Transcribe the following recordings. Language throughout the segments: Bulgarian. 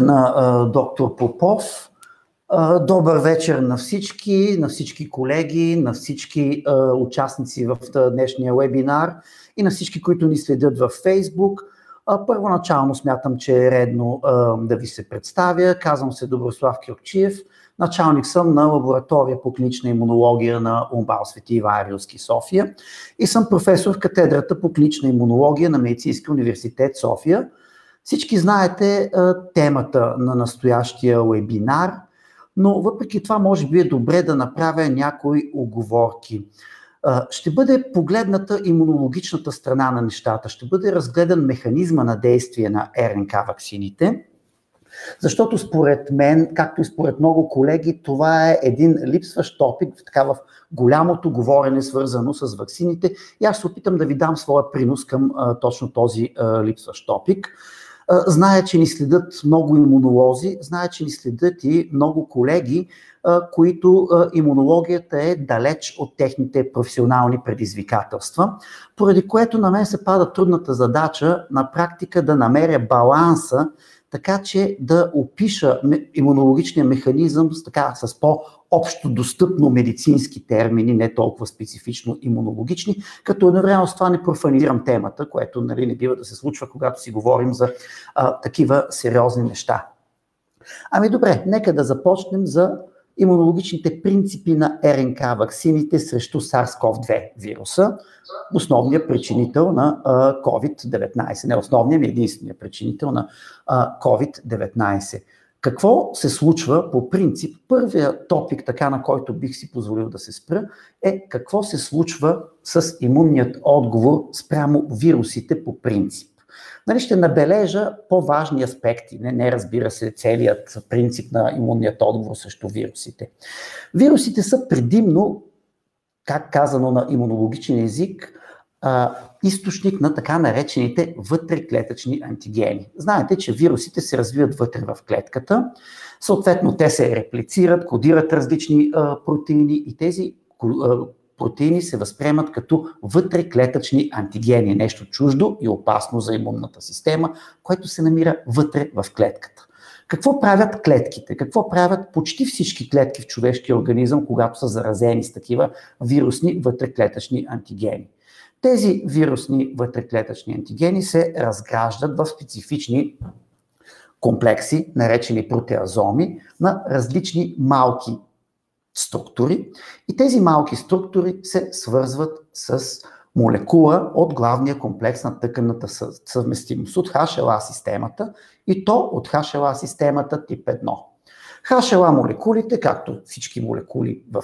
на доктор Попов. Добър вечер на всички колеги, на всички участници в днешния вебинар и на всички, които ни следят във Фейсбук. Първоначално смятам, че е редно да ви се представя. Казвам се Доброслав Кюркчиев. Началник съм на лаборатория по клинична имунология на УМБАЛ Свети Иван Рилски, София, и съм професор в катедрата по клинична имунология на Медицинския университет София. Всички знаете темата на настоящия вебинар, но въпреки това може би е добре да направя някои уговорки. Ще бъде погледната имунологичната страна на нещата, ще бъде разгледан механизма на действие на РНК ваксините, защото според мен, както и според много колеги, това е един липсващ топик в голямото говорене, свързано с ваксините, и аз се опитам да ви дам своя принос към точно този липсващ топик. Зная, че ни следят много имунолози, зная, че ни следят и много колеги, които имунологията е далеч от техните професионални предизвикателства, поради което на мен се пада трудната задача на практика да намеря баланса, така че да опиша имунологичния механизъм с по-общо достъпно медицински термини, не толкова специфично имунологични, като едновременно с това не профанирам темата, което не бива да се случва, когато си говорим за такива сериозни неща. Ами добре, нека да започнем за имунологичните принципи на РНК ваксините срещу SARS-CoV-2 вируса, основният причинител на COVID-19, не основният, единственият причинител на COVID-19. Какво се случва по принцип? Първият топик, на който бих си позволил да се спра, е какво се случва с имунният отговор спрямо вирусите по принцип. Ще набележа по-важни аспекти, не разбира се целият принцип на имунният отговор срещу вирусите. Вирусите са предимно, как казано на имунологичен език, източник на така наречените вътреклетъчни антигени. Знаете, че вирусите се развиват вътре в клетката, съответно те се реплицират, кодират различни протеини и тези протеини се възприемат като вътреклетъчни антигени, нещо чуждо и опасно за имунната система, което се намира вътре в клетката. Какво правят клетките? Какво правят почти всички клетки в човешкия организъм, когато са заразени с такива вирусни вътреклетъчни антигени? Тези вирусни вътреклетъчни антигени се разграждат в специфични комплекси, наречени протеазоми, на различни малки структури, и тези малки структури се свързват с молекула от главния комплекс на тъканната съвместимост от HLA системата, и то от HLA системата тип 1. HLA молекулите, както всички молекули в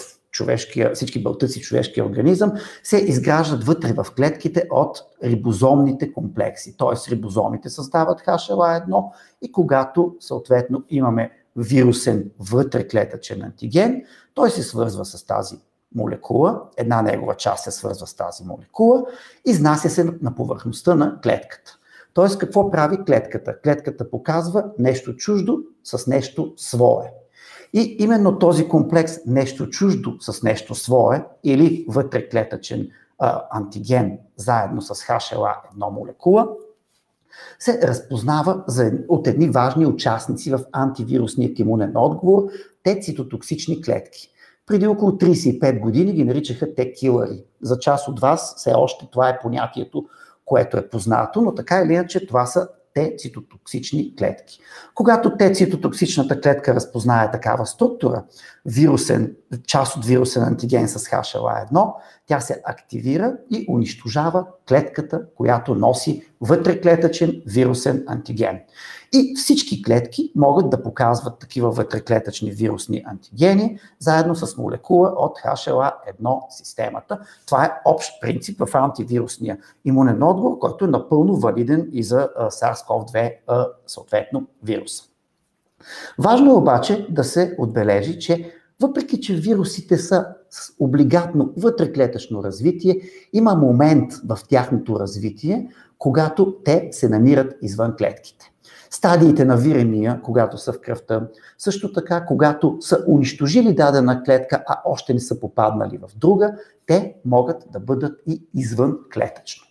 всички белтъци в човешкия организъм, се изграждат вътре в клетките от рибозомните комплекси. Т.е. рибозомите създават HLA1 и когато съответно имаме вирусен вътреклетъчен антиген, той се свързва с тази молекула, една негова част се свързва с тази молекула, изнася се на повърхността на клетката. Т.е. какво прави клетката? Клетката показва нещо чуждо с нещо свое. И именно този комплекс нещо чуждо с нещо свое или вътреклетъчен антиген заедно с HLA1 молекула се разпознава от едни важни участници в антивирусният имунен отговор, те цитотоксични клетки. Преди около 35 години ги наричаха те килъри. За част от вас все още това е понятието, което е познато, но така или иначе това са те цитотоксични клетки. Когато те цитотоксичната клетка разпознае такава структура, част от вирусен антиген с HLA1, тя се активира и унищожава клетката, която носи вътреклетъчен вирусен антиген. И всички клетки могат да показват такива вътреклетъчни вирусни антигени заедно с молекула от HLA1 системата. Това е общ принцип в антивирусния имунен отговор, който е напълно валиден и за SARS-CoV-2 съответно вируса. Важно е обаче да се отбележи, че въпреки че вирусите са с облигатно вътреклетъчно развитие, има момент в тяхното развитие, когато те се намират извън клетките. Стадиите на виремия, когато са в кръвта, също така, когато са унищожили дадена клетка, а още не са попаднали в друга, те могат да бъдат и извън клетъчно.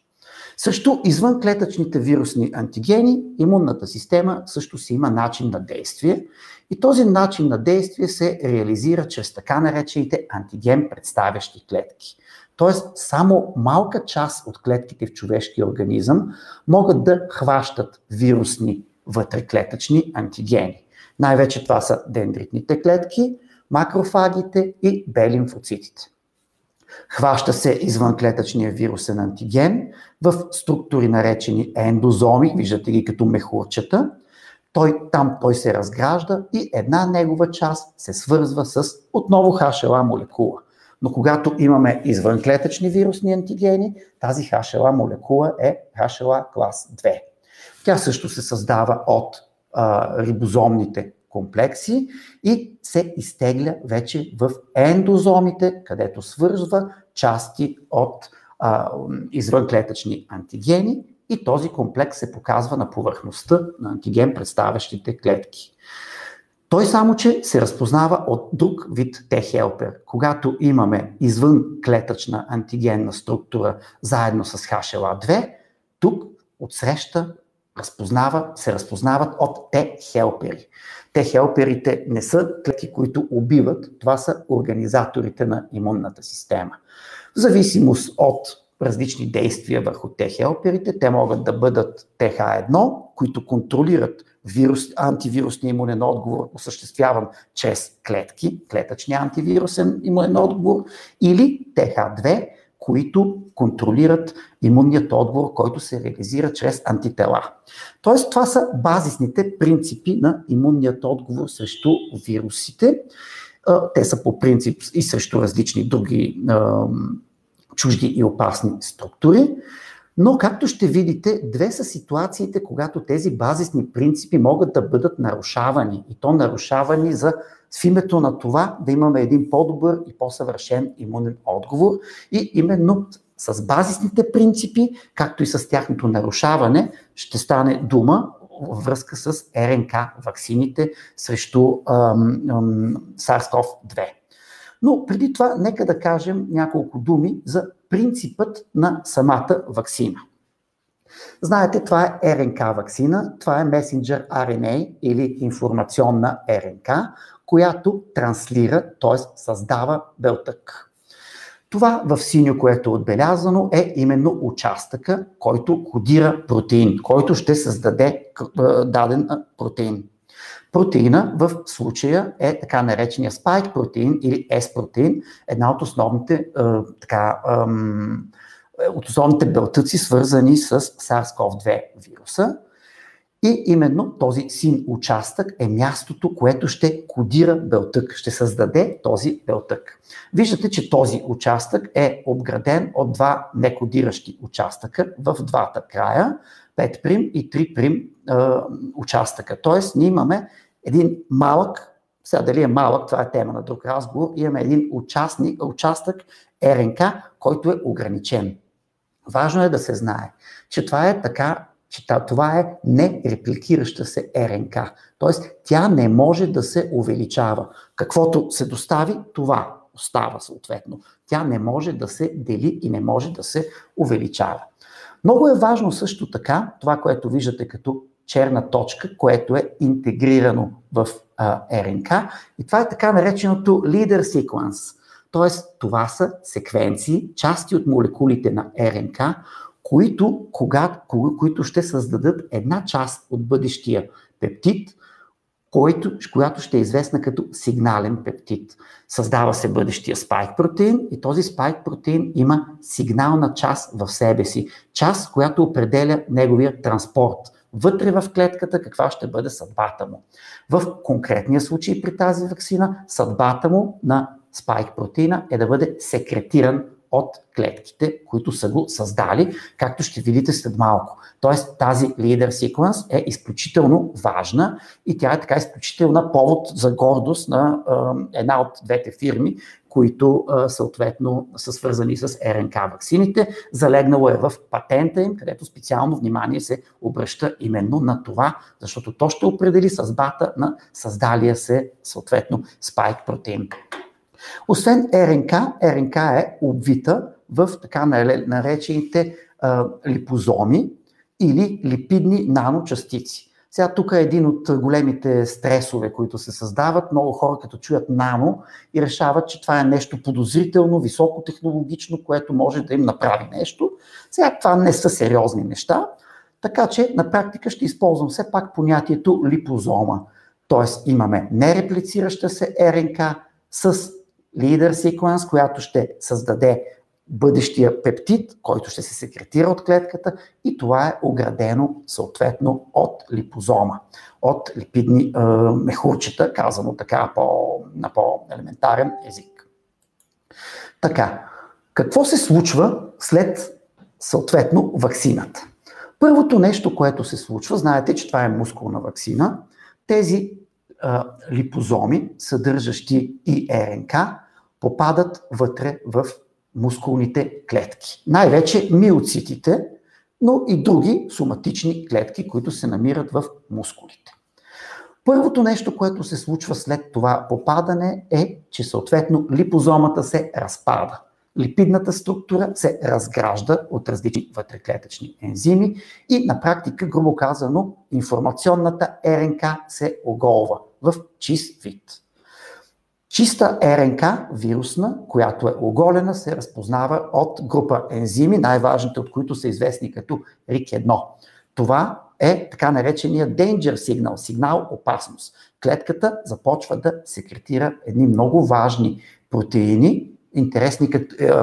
Също извънклетъчните вирусни антигени, имунната система също си има начин на действие и този начин на действие се реализира чрез така наречените антиген представящи клетки. Тоест, само малка част от клетките в човешкия организъм могат да хващат вирусни вътреклетъчни антигени. Най-вече това са дендритните клетки, макрофагите и Б лимфоцитите. Хваща се извънклетъчния вирусен антиген в структури наречени ендозоми, виждате ги като мехурчета. Там той се разгражда и една негова част се свързва с отново HLA молекула. Но когато имаме извънклетъчни вирусни антигени, тази HLA молекула е HLA клас 2. Тя също се създава от рибозомните комплекси и се изтегля вече в ендозомите, където свързва части от извънклетъчни антигени и този комплекс се показва на повърхността на антиген представящите клетки. Той само, че се разпознава от друг вид Т-хелпер. Когато имаме извънклетъчна антигенна структура заедно с HLA-2, тук отсреща се разпознават от Т-хелпери. Т-хелперите не са клетки, които убиват, това са организаторите на имунната система. В зависимост от различни действия върху Т-хелперите, те могат да бъдат ТХ1, които контролират антивирусния имунен отговор, осъществяван чрез клетки, клетъчния антивирусен имунен отговор, или ТХ2, които контролират имунният отговор, който се реализира чрез антитела. Тоест, това са базисните принципи на имунният отговор срещу вирусите. Те са по принцип и срещу различни други чужди и опасни структури. Но, както ще видите, две са ситуациите, когато тези базисни принципи могат да бъдат нарушавани. И то нарушавани в името на това да имаме един по-добър и по-съвършен имунен отговор. И именно с базисните принципи, както и с тяхното нарушаване, ще стане дума във връзка с РНК ваксините срещу SARS-CoV-2. Но преди това, нека да кажем няколко думи за принципът на самата ваксина. Знаете, това е РНК ваксина, това е месенджер RNA или информационна РНК, която транслира, т.е. създава белтък. Това в синьо, което е отбелязано, е именно участъка, който кодира протеин, който ще създаде даден протеин. Протеина в случая е така наречения спайк протеин или S-протеин, една от основните белтъци, свързани с SARS-CoV-2 вируса. И именно този син участък е мястото, което ще кодира белтък, ще създаде този белтък. Виждате, че този участък е обграден от два некодиращи участъка в двата края, 5' и 3' участъка. Тоест, ние имаме един малък, сега дали е малък, това е тема на друг разговор, имаме един участък РНК, който е ограничен. Важно е да се знае, че това е така, че това е нерепликираща се РНК. Тоест, тя не може да се увеличава. Каквото се достави, това остава съответно. Тя не може да се дели и не може да се увеличава. Много е важно също така, това, което виждате като черна точка, което е интегрирано в РНК, и това е така нареченото leader sequence. Тоест, това са секвенции, части от молекулите на РНК, които ще създадат една част от бъдещия пептид, която ще е известна като сигнален пептид. Създава се бъдещия спайк протеин и този спайк протеин има сигнална част в себе си. Част, която определя неговия транспорт. Вътре в клетката каква ще бъде съдбата му. В конкретния случай при тази ваксина съдбата му на спайк протеина е да бъде секретиран от клетките, които са го създали, както ще видите след малко. Тоест тази leader sequence е изключително важна и тя е така изключителна повод за гордост на една от двете фирми, които съответно са свързани с РНК ваксините. Залегнало е в патента им, където специално внимание се обръща именно на това, защото то ще определи съдбата на създалия се съответно спайк протеин. Освен РНК, РНК е обвита в така наречените липозоми или липидни наночастици. Сега тук е един от големите стресове, които се създават. Много хора като чуят нано и решават, че това е нещо подозрително, високотехнологично, което може да им направи нещо. Сега това не са сериозни неща, така че на практика ще използвам все пак понятието липозома. Тоест имаме нереплицираща се РНК с лидер секвенс, която ще създаде бъдещия пептид, който ще се секретира от клетката и това е оградено съответно от липозома, от липидни мехурчета, казано така на по-елементарен език. Така, какво се случва след съответно ваксината? Първото нещо, което се случва, знаете, че това е мускулна ваксина, тези липозоми, съдържащи и РНК, попадат вътре в мускулните клетки. Най-вече миоцитите, но и други соматични клетки, които се намират в мускулите. Първото нещо, което се случва след това попадане е, че съответно липозомата се разпада. Липидната структура се разгражда от различни вътреклетъчни ензими и на практика, грубо казано, информационната РНК се оголва в чист вид. Чиста РНК, вирусна, която е оголена, се разпознава от група ензими, най-важните от които са известни като RIC1. Това е така наречения danger signal, сигнал опасност. Клетката започва да секретира едни много важни протеини,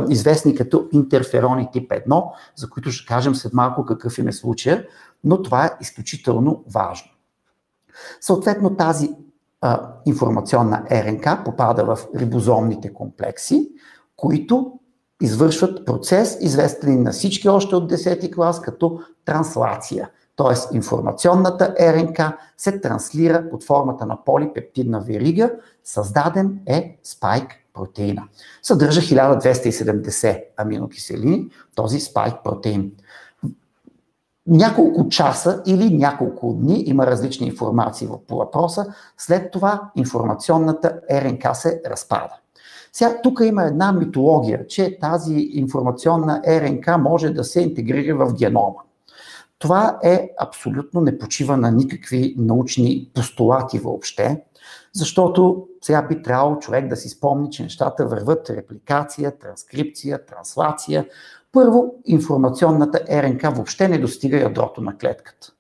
известни като интерферони тип 1, за които ще кажем след малко какъв им е случая, но това е изключително важно. Съответно тази информационна РНК попада в рибозомните комплекси, които извършват процес, известен на всички още от 10-ти клас, като транслация. Т.е. информационната РНК се транслира под формата на полипептидна верига, създаден е спайк протеина. Съдържа 1270 аминокиселини, този спайк протеин. Няколко часа или няколко дни, има различни информации по въпроса, след това информационната РНК се разпада. Сега тук има една митология, че тази информационна РНК може да се интегрира в генома. Това е абсолютно не почива на никакви научни постулати въобще, защото сега би трябвало човек да си спомни, че нещата върват репликация, транскрипция, транслация. Първо, информационната РНК въобще не достига ядрото на клетката.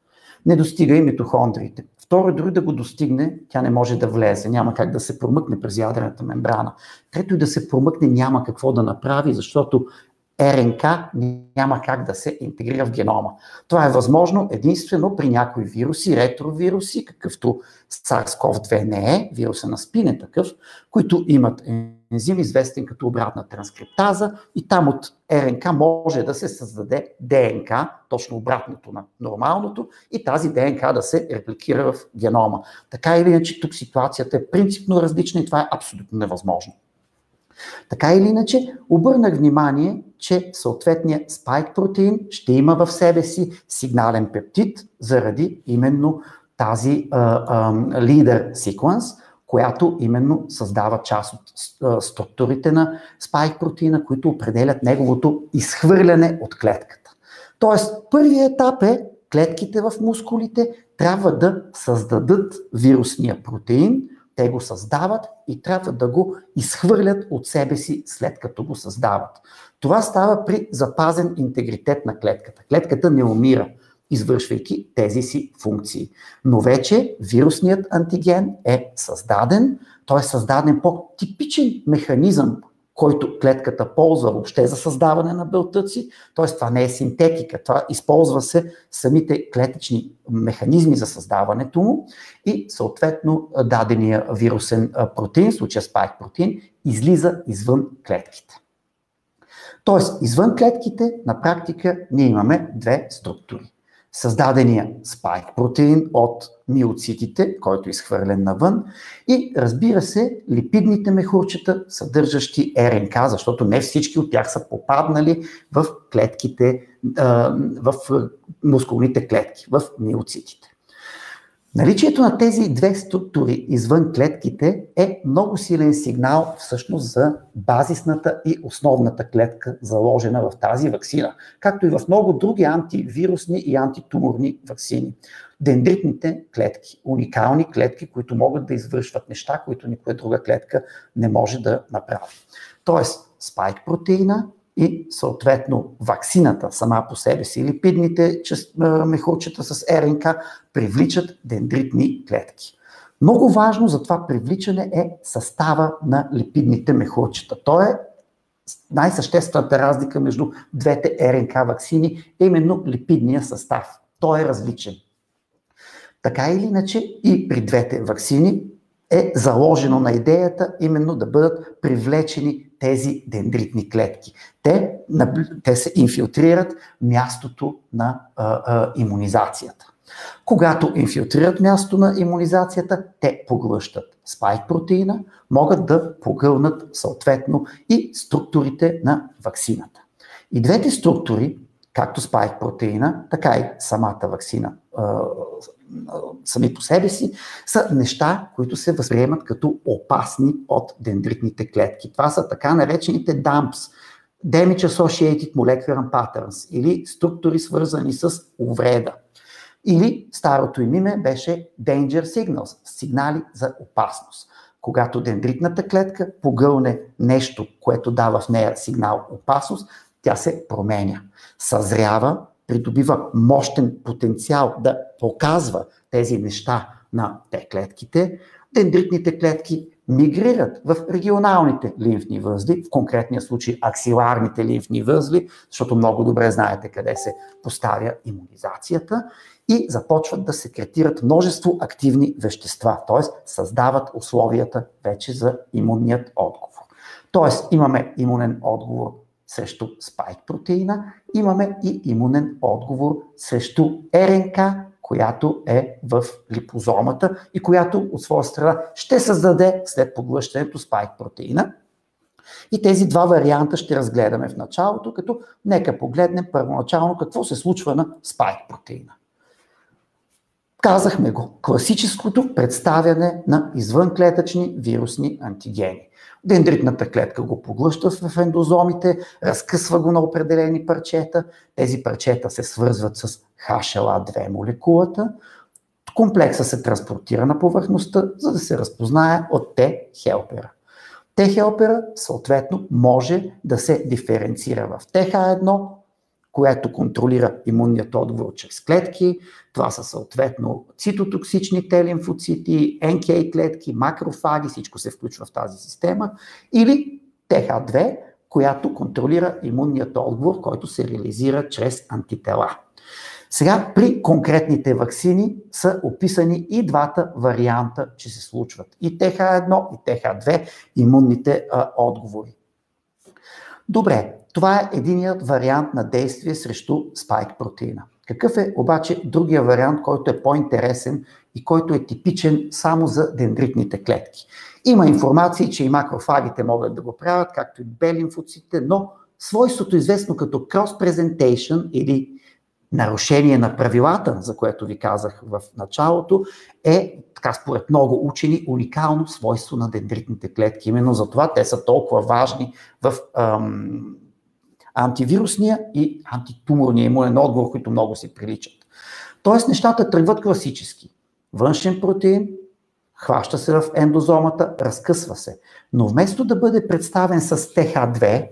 Не достига и митохондриите. Второ, дори да го достигне, тя не може да влезе, няма как да се промъкне през ядрената мембрана. Трето, и да се промъкне, няма какво да направи, защото РНК няма как да се интегрира в генома. Това е възможно единствено при някои вируси, ретровируси, какъвто SARS-CoV-2 не е, вируса на СПИН е такъв, които имат ензим, известен като обратна транскриптаза, и там от РНК може да се създаде ДНК, точно обратното на нормалното, и тази ДНК да се репликира в генома. Така или иначе, тук ситуацията е принципно различна и това е абсолютно невъзможно. Така или иначе, обърнах внимание, че съответният спайк протеин ще има в себе си сигнален пептид заради именно тази лидер секвенс, която именно създава част от структурите на спайк протеина, които определят неговото изхвърляне от клетката. Тоест, първият етап е клетките в мускулите трябва да създадат вирусния протеин, те го създават и трябва да го изхвърлят от себе си след като го създават. Това става при запазен интегритет на клетката. Клетката не умира, извършвайки тези си функции. Но вече вирусният антиген е създаден, той е създаден по типичен механизъм, който клетката ползва въобще за създаване на белтъци, т.е. това не е синтетика, това използва се самите клетъчни механизми за създаването му и съответно дадения вирусен протеин, в случая спайк протеин, излиза извън клетките. Тоест, извън клетките на практика ние имаме две структури. Създадения спайк протеин от миоцитите, който е изхвърлен навън, и разбира се липидните мехурчета, съдържащи РНК, защото не всички от тях са попаднали в клетките, в мускулните клетки, в миоцитите. Наличието на тези две структури извън клетките е много силен сигнал всъщност за базисната и основната клетка, заложена в тази ваксина, както и в много други антивирусни и антитуморни ваксини. Дендритните клетки, уникални клетки, които могат да извършват неща, които никоя друга клетка не може да направи. Тоест, спайк протеина и съответно ваксината сама по себе си, липидните мехурчета с РНК привличат дендритни клетки. Много важно за това привличане е състава на липидните мехурчета. То е най-съществената разлика между двете РНК ваксини, е именно липидния състав. Той е различен. Така или иначе и при двете ваксини е заложено на идеята именно да бъдат привлечени тези дендритни клетки. Те се инфилтрират мястото на имунизацията. Когато инфилтрират мястото на имунизацията, те поглъщат спайк протеина, могат да погълнат съответно и структурите на ваксината. И двете структури, както спайк протеина, така и самата ваксина сами по себе си, са неща, които се възприемат като опасни от дендритните клетки. Това са така наречените DAMPs, Damage Associated Molecular Patterns, или структури свързани с увреда. Или старото им име беше Danger Signals, сигнали за опасност. Когато дендритната клетка погълне нещо, което дава в нея сигнал опасност, тя се променя, съзрява, придобива мощен потенциал да показва тези неща на те клетките. Дендритните клетки мигрират в регионалните лимфни възли, в конкретния случай аксиларните лимфни възли, защото много добре знаете къде се поставя имунизацията, и започват да секретират множество активни вещества, т.е. създават условията вече за имунният отговор. Т.е. имаме имунен отговор срещу спайк протеина, имаме и имунен отговор срещу РНК, която е в липозомата и която от своя страна ще създаде след поглъщането спайк протеина. И тези два варианта ще разгледаме в началото, като нека погледнем първоначално какво се случва на спайк протеина. Казахме го, класическото представяне на извънклетъчни вирусни антигени. Дендритната клетка го поглъща в ендозомите, разкъсва го на определени парчета, тези парчета се свързват с HLA-2 молекулата, комплекса се транспортира на повърхността, за да се разпознае от Т-хелпера. Т-хелпера съответно може да се диференцира в ТХ1, което контролира имунният отговор чрез клетки. Това са съответно цитотоксични Т-лимфоцити, НК клетки, макрофаги, всичко се включва в тази система. Или ТХ2, която контролира имунният отговор, който се реализира чрез антитела. Сега при конкретните ваксини са описани и двата варианта, че се случват. И ТХ1, и ТХ2 имунните отговори. Добре, това е единият вариант на действие срещу спайк протеина. Какъв е обаче другия вариант, който е по-интересен и който е типичен само за дендритните клетки? Има информации, че и макрофагите могат да го правят, както и Б-лимфоцитите, но свойството известно като cross-presentation или нарушение на правилата, за което ви казах в началото, е, така според много учени, уникално свойство на дендритните клетки. Именно за това те са толкова важни в антивирусния и антитуморния имунен отговор, които много си приличат. Тоест нещата тръгват класически. Външен протеин хваща се в ендозомата, разкъсва се. Но вместо да бъде представен с ТХ2,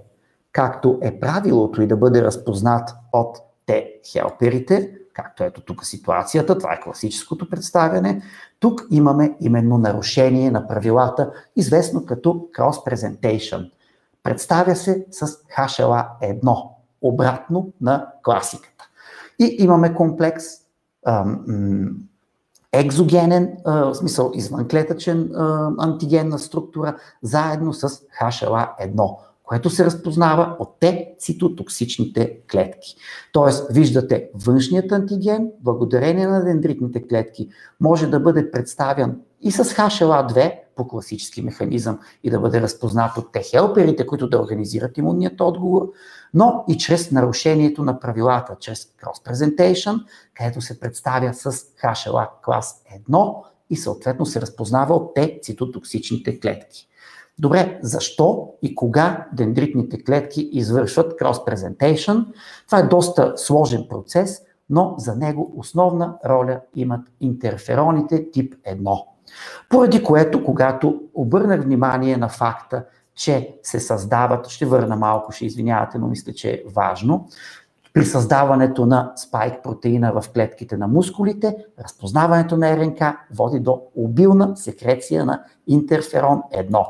както е правилото и да бъде разпознат от Т-хелперите, както ето тук ситуацията, това е класическото представяне, тук имаме именно нарушение на правилата, известно като cross-presentation. Представя се с HLA-1, обратно на класиката. И имаме комплекс екзогенен, в смисъл извънклетъчен антигенна структура, заедно с HLA-1, което се разпознава от цитотоксичните клетки. Тоест, виждате, външният благодарение на дендритните клетки, може да бъде представен и с HLA-2 по класически механизъм и да бъде разпознат от Т-хелперите, които да организират имунният отговор, но и чрез нарушението на правилата, чрез cross-presentation, където се представя с HLA клас 1 и съответно се разпознава от Т-цитотоксичните клетки. Добре, защо и кога дендритните клетки извършват cross-presentation? Това е доста сложен процес, но за него основна роля имат интерфероните тип 1. Поради което, когато обърнах внимание на факта, че се създават, ще върна малко, ще извинявате, но мисля, че е важно, при създаването на спайк протеина в клетките на мускулите, разпознаването на РНК води до обилна секреция на интерферон 1.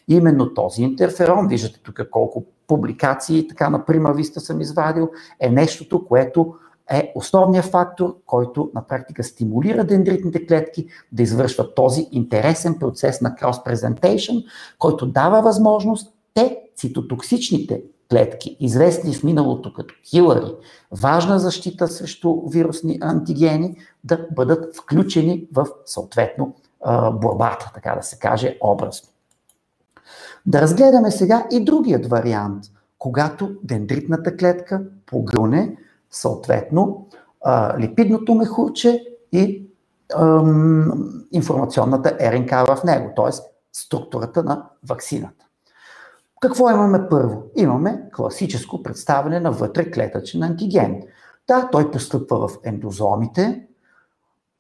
Именно този интерферон, виждате тук колко публикации, така на прима виста съм извадил, е нещото, което е основният фактор, който на практика стимулира дендритните клетки да извършват този интересен процес на cross-presentation, който дава възможност цитотоксичните клетки, известни в миналото като килъри, важна защита срещу вирусни антигени, да бъдат включени в съответно борбата, така да се каже образно. Да разгледаме сега и другият вариант, когато дендритната клетка погълне съответно липидното мехурче и информационната РНК в него, т.е. структурата на ваксината. Какво имаме първо? Имаме класическо представяне на вътреклетъчен антиген. Да, той постъпва в ендозомите,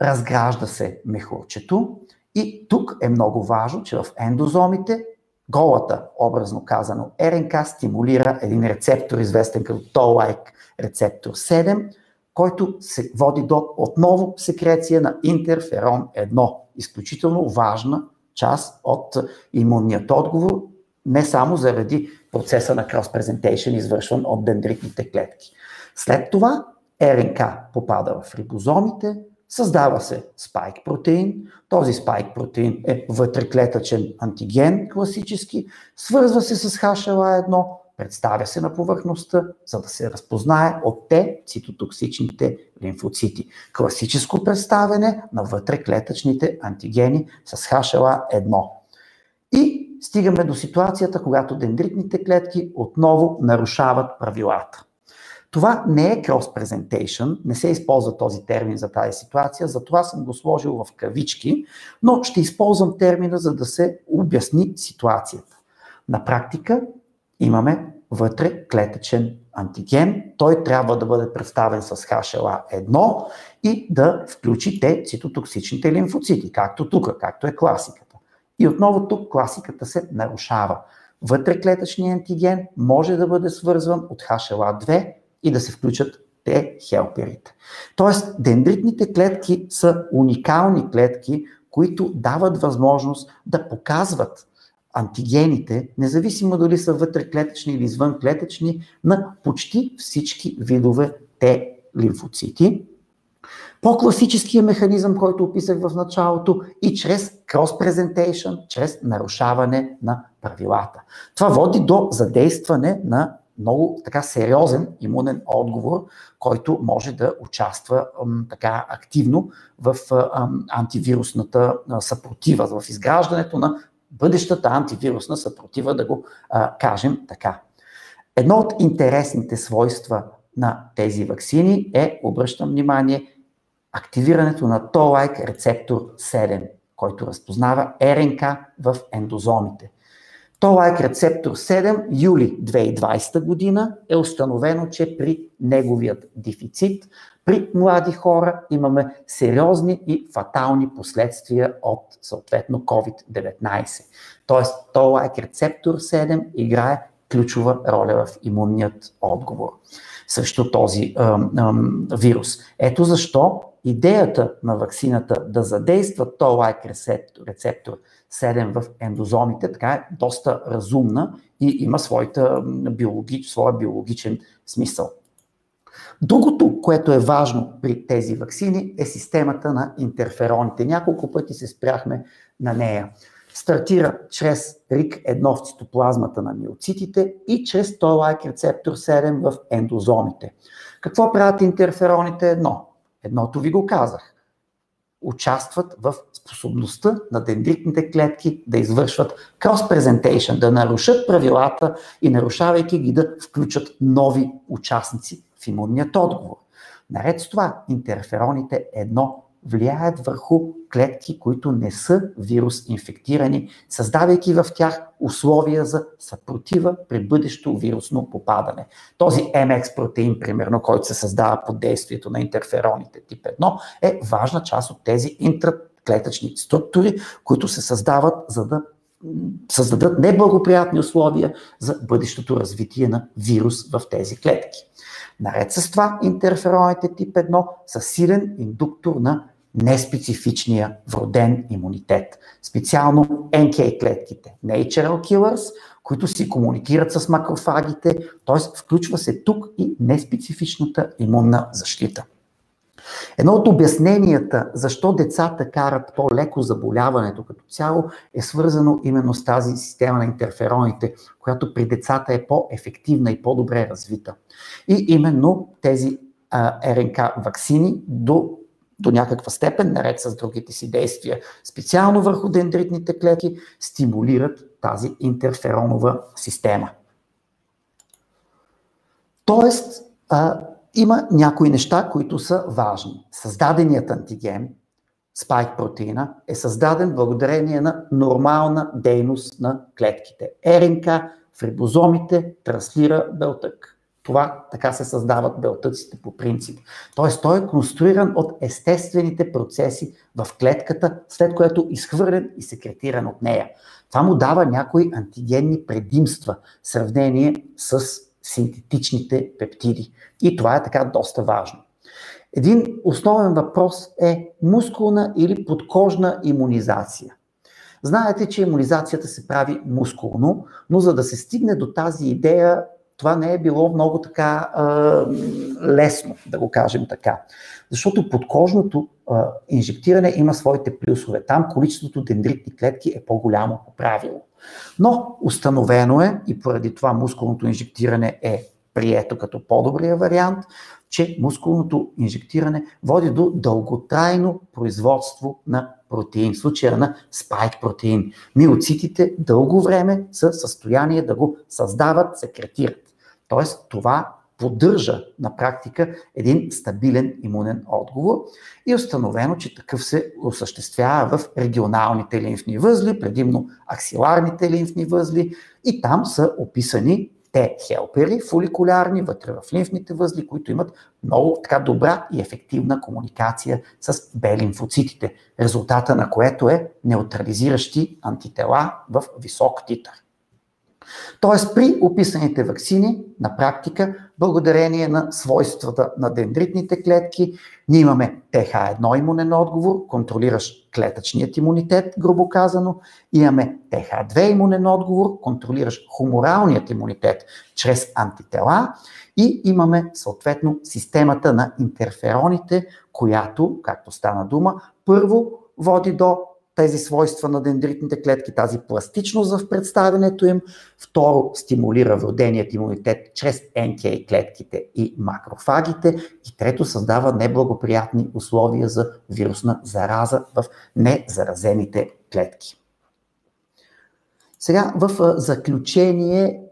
разгражда се мехурчето и тук е много важно, че в ендозомите голата, образно казано, РНК стимулира един рецептор, известен като Toll-like рецептор 7, който се води до отново секреция на интерферон 1. Изключително важна част от имунният отговор, не само заради процеса на cross-presentation, извършван от дендритните клетки. След това РНК попада в рибозомите, създава се спайк протеин. Този спайк протеин е вътреклетъчен антиген, класически, свързва се с HLA1, представя се на повърхността, за да се разпознае от цитотоксичните лимфоцити. Класическо представяне на вътреклетъчните антигени с HLA1. И стигаме до ситуацията, когато дендритните клетки отново нарушават правилата. Това не е cross-presentation, не се използва този термин за тази ситуация, затова съм го сложил в кавички, но ще използвам термина, за да се обясни ситуацията. На практика имаме вътреклетъчен антиген, той трябва да бъде представен с HLA1 и да включи цитотоксичните лимфоцити, както тук, както е класиката. И отново тук класиката се нарушава. Вътреклетъчният антиген може да бъде свързван от HLA2 и да се включат Т-хелперите. Тоест, дендритните клетки са уникални клетки, които дават възможност да показват антигените, независимо дали са вътреклетъчни или извънклетъчни, на почти всички видове Т-лимфоцити. По класическия механизъм, който описах в началото, и чрез cross-presentation, чрез нарушаване на правилата. Това води до задействане на много така сериозен имунен отговор, който може да участва така активно в антивирусната съпротива, в изграждането на бъдещата антивирусна съпротива, да го кажем така. Едно от интересните свойства на тези ваксини е, обръщам внимание, активирането на Toll-like рецептор 7, който разпознава РНК в ендозомите. Toll-like рецептор 7, юли 2020 година, е установено, че при неговият дефицит при млади хора имаме сериозни и фатални последствия от съответно COVID-19. Тоест, Toll-like рецептор 7 играе ключова роля в имунният отговор срещу този вирус. Ето защо идеята на ваксината да задейства Toll-like рецептор 7 в ендозомите така е доста разумна и има своя биологичен смисъл. Другото, което е важно при тези ваксини, е системата на интерфероните. Няколко пъти се спряхме на нея. Стартира чрез RIC1 в цитоплазмата на миоцитите и чрез Toll-like рецептор 7 в ендозомите. Какво правят интерфероните 1? Едното ви го казах. участват в способността на дендритните клетки да извършват cross-presentation, да нарушат правилата и нарушавайки ги да включат нови участници в имунният отговор. Наред с това, интерфероните 1 влияят върху клетки, които не са вирус инфектирани, създавайки в тях условия за съпротива при бъдещо вирусно попадане. Този MX протеин, примерно, който се създава под действието на интерфероните тип 1, е важна част от тези интраклетъчни структури, които се създават, за да създадат неблагоприятни условия за бъдещото развитие на вирус в тези клетки. Наред с това, интерфероните тип 1 са силен индуктор на неспецифичния вроден имунитет. Специално NK клетките, Natural Killers, които си комуникират с макрофагите, т.е. включва се тук и неспецифичната имунна защита. Едно от обясненията защо децата карат по-леко заболяването като цяло е свързано именно с тази система на интерфероните, която при децата е по-ефективна и по-добре развита. И именно тези РНК ваксини до някаква степен, наред с другите си действия, специално върху дендритните клетки, стимулират тази интерферонова система. Тоест, има някои неща, които са важни. Създаденият антиген, спайк протеина, е създаден благодарение на нормална дейност на клетките. РНК в рибозомите транслира белтък. Това така се създават белтъците по принцип. Тоест той е конструиран от естествените процеси в клетката, след което изхвърлен и секретиран от нея. Това му дава някои антигенни предимства в сравнение с синтетичните пептиди. И това е така доста важно. Един основен въпрос е мускулна или подкожна имунизация. Знаете, че имунизацията се прави мускулно, но за да се стигне до тази идея, това не е било много така лесно, да го кажем така. Защото подкожното инжектиране има своите плюсове. Там количеството дендритни клетки е по-голямо по правило. Но установено е, и поради това мускулното инжектиране е прието като по-добрия вариант, че мускулното инжектиране води до дълготрайно производство на протеин, в случая на спайк протеин. Миоцитите дълго време са в състояние да го създават, секретират. Тоест това поддържа на практика един стабилен имунен отговор и е установено, че такъв се осъществява в регионалните лимфни възли, предимно аксиларните лимфни възли, и там са описани те хелпери, фоликулярни, вътре в лимфните възли, които имат много така добра и ефективна комуникация с Б лимфоцитите, резултата на което е неутрализиращи антитела в висок титър. Тоест при описаните ваксини, на практика, благодарение на свойствата на дендритните клетки, ние имаме ТХ1 имунен отговор, контролиращ клетъчният имунитет, грубо казано, имаме ТХ2 имунен отговор, контролиращ хуморалният имунитет чрез антитела, и имаме съответно системата на интерфероните, която, както стана дума, първо води до тези свойства на дендритните клетки, тази пластичност в представянето им. Второ, стимулира вроденият имунитет чрез NK клетките и макрофагите. И трето, създава неблагоприятни условия за вирусна зараза в незаразените клетки. Сега в заключение,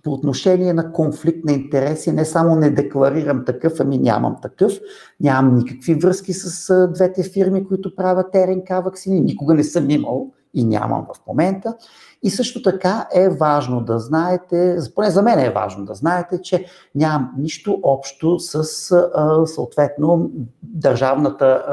по отношение на конфликт на интереси, не само не декларирам такъв, ами нямам такъв. Нямам никакви връзки с двете фирми, които правят РНК ваксини. Никога не съм имал и нямам в момента. И също така е важно да знаете, поне за мен е важно да знаете, че нямам нищо общо с съответно държавната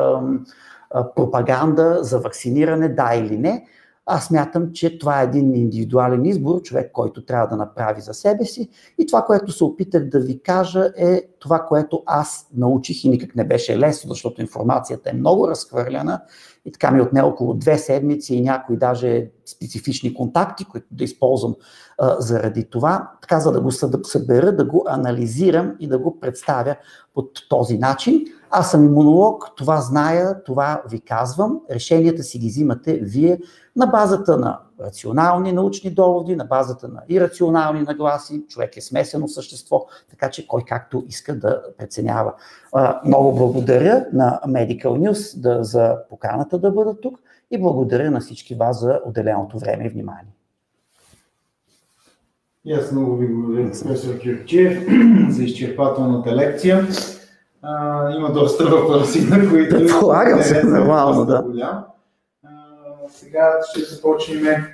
пропаганда за вакциниране, да или не. Аз смятам, че това е един индивидуален избор, човек, който трябва да направи за себе си. И това, което се опитах да ви кажа, е това, което аз научих и никак не беше лесно, защото информацията е много разхвърляна и така ми отне около 2 седмици и някои даже специфични контакти, които да използвам заради това, така за да го събера, да го анализирам и да го представя по този начин. Аз съм имунолог, това зная, това ви казвам, решенията си ги взимате вие на базата на рационални научни доводи, на базата на ирационални нагласи. Човек е смесено същество, така че кой както иска да преценява. Много благодаря на Medical News за поканата да бъда тук и благодаря на всички вас за отделеното време и внимание. И аз много ви благодаря, професор Кюркчиев, за изчерпателната лекция. Има доста въпроси, на които предполагам се, нормално, да. Сега ще започнем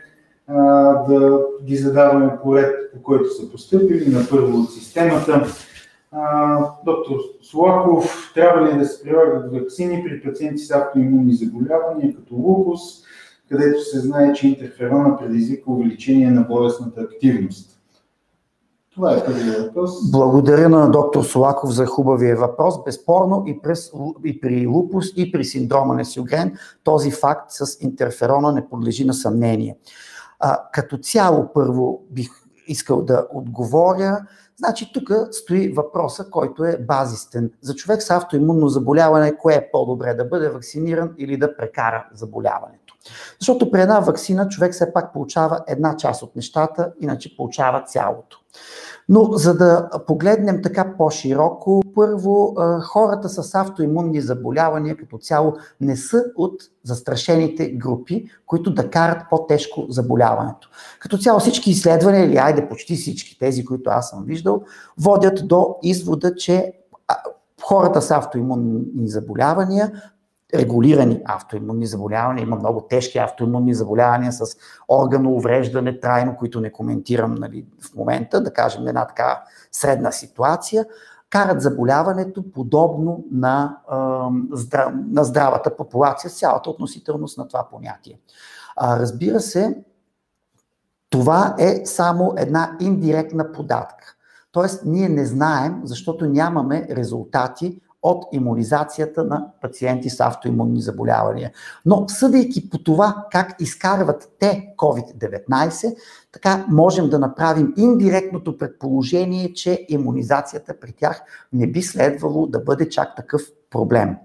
да ги задаваме по ред, по който са постъпили. На първо от системата. Доктор Солаков, трябва ли да се прилагат ваксини при пациенти с автоимунни заболявания, като лупус, където се знае, че интерферона предизвика увеличение на болестната активност? Това е първият въпрос. Благодаря на доктор Солаков за хубавия въпрос. Безспорно и при лупус, и при синдрома на Сьогрен този факт с интерферона не подлежи на съмнение. Като цяло първо бих искал да отговоря. Значи тук стои въпроса, който е базистен. За човек с автоимунно заболяване, кое е по-добре, да бъде вакциниран или да прекара заболяването? Защото при една ваксина човек все пак получава една част от нещата, иначе получава цялото. Но за да погледнем така по-широко, първо хората с автоимунни заболявания като цяло не са от застрашените групи, които да карат по-тежко заболяването. Като цяло всички изследвания, или айде почти всички тези, които аз съм виждал, водят до извода, че хората с автоимунни заболявания, регулирани автоимунни заболявания, има много тежки автоимунни заболявания с органно увреждане трайно, които не коментирам, нали, в момента, да кажем една така средна ситуация, карат заболяването подобно на здравата популация, с цялата относителност на това понятие. Разбира се, това е само една индиректна податка. Тоест, ние не знаем, защото нямаме резултати от имунизацията на пациенти с автоимунни заболявания. Но съдейки по това как изкарват те COVID-19, така можем да направим индиректното предположение, че имунизацията при тях не би следвало да бъде чак такъв проблем.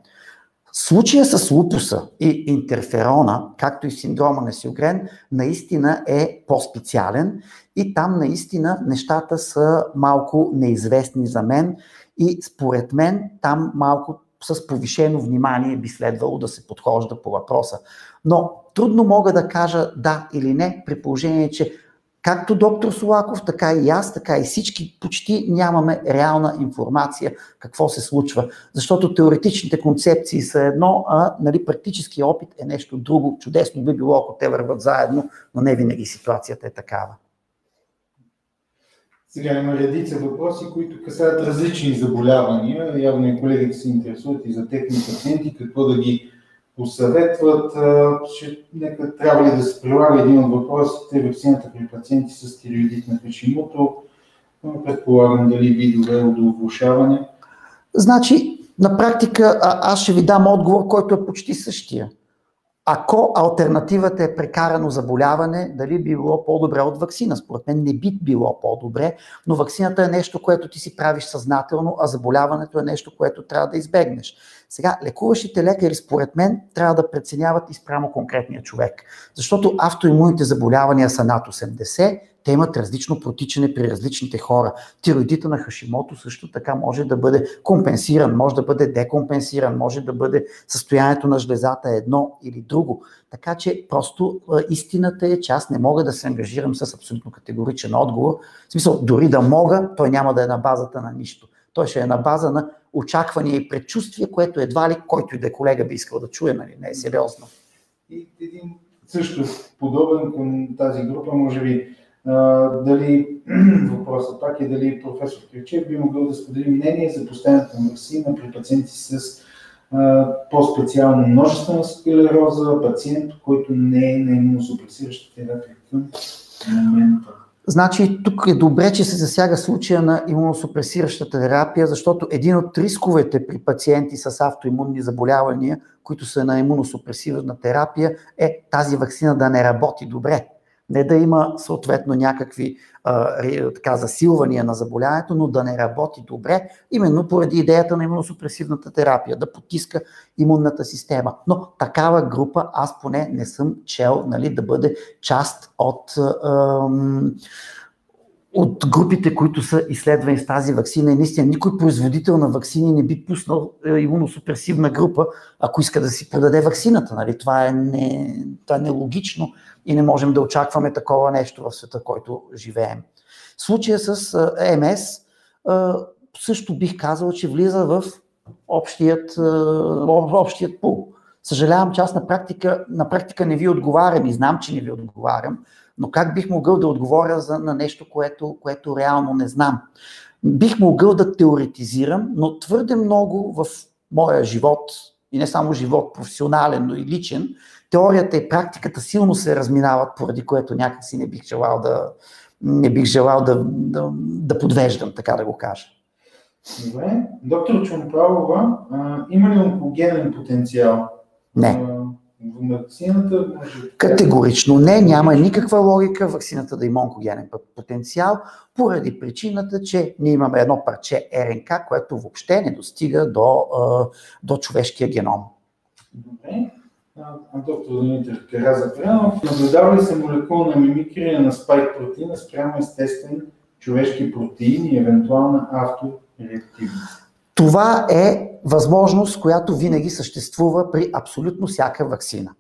Случая с лупуса и интерферона, както и синдрома на Сьогрен, наистина е по-специален и там наистина нещата са малко неизвестни за мен и според мен там малко с повишено внимание би следвало да се подхожда по въпроса. Но трудно мога да кажа да или не, при положение, че както доктор Солаков, така и аз, така и всички почти нямаме реална информация какво се случва. Защото теоретичните концепции са едно, а нали, практически опит е нещо друго. Чудесно би било, ако те върват заедно, но не винаги ситуацията е такава. Сега има редица въпроси, които касаят различни заболявания. Явно и колегите се интересуват и за техни пациенти, какво да ги посъветват. Нека трябва ли да се прилага един от въпросите, ваксината при пациенти с тиреоидит на Хашимото, предполагам дали би довело до влошаване? Значи, на практика аз ще ви дам отговор, който е почти същия. Ако алтернативата е прекарано заболяване, дали би било по-добре от ваксина? Според мен не би било по-добре, но ваксината е нещо, което ти си правиш съзнателно, а заболяването е нещо, което трябва да избегнеш. Сега, лекуващите лекари, според мен, трябва да преценяват и спрямо конкретния човек. Защото автоимунните заболявания са над 80, те имат различно протичане при различните хора. Тироидита на Хашимото също така може да бъде компенсиран, може да бъде декомпенсиран, може да бъде състоянието на жлезата едно или друго. Така че просто истината е, че аз не мога да се ангажирам с абсолютно категоричен отговор. В смисъл, дори да мога, той няма да е на базата на нищо. Той ще е на база на очаквания и предчувствие, което едва ли който и да е колега би искал да чуе, нали? Не е сериозно. И един също подобен към тази група, може би, дали въпросът пак е дали професор Кюркчиев би могъл да сподели мнение за поставянето на ваксина при пациенти с по-специално множествена склероза, пациент, който не е на имуносупресираща терапия към момента. Значи тук е добре, че се засяга случая на имуносупресиращата терапия, защото един от рисковете при пациенти с автоимунни заболявания, които са на имуносупресивна терапия, е тази ваксина да не работи добре. Не да има съответно някакви засилвания на заболяването, но да не работи добре, именно поради идеята на имуносупресивната терапия, да потиска имунната система. Но такава група аз поне не съм чел, да бъде част от групите, които са изследвани с тази ваксина. И наистина никой производител на ваксини не би пуснал имуносупресивна група, ако иска да си продаде ваксината. Това е нелогично и не можем да очакваме такова нещо в света, в който живеем. Случая с МС също бих казал, че влиза в общият пул. Съжалявам, че аз на практика не ви отговарям и знам, че не ви отговарям, но как бих могъл да отговоря на нещо, което реално не знам? Бих могъл да теоретизирам, но твърде много в моя живот, и не само живот, професионален, но и личен, теорията и практиката силно се разминават, поради което някакси не бих желал да подвеждам, така да го кажа. Добре. Доктор Чомпалова, има ли онкогенен потенциал? Не. Ваксината Категорично не, няма никаква логика ваксината да има онкогенен потенциал, поради причината, че ние имаме едно парче РНК, което въобще не достига до човешкия геном. Добре. Доктор Димитър Каразапрянов, наблюдава ли се молекулна мимикрия на спайк протеина спрямо естествен човешки протеин и евентуална автореактивност? Това е възможност, която винаги съществува при абсолютно всяка ваксина.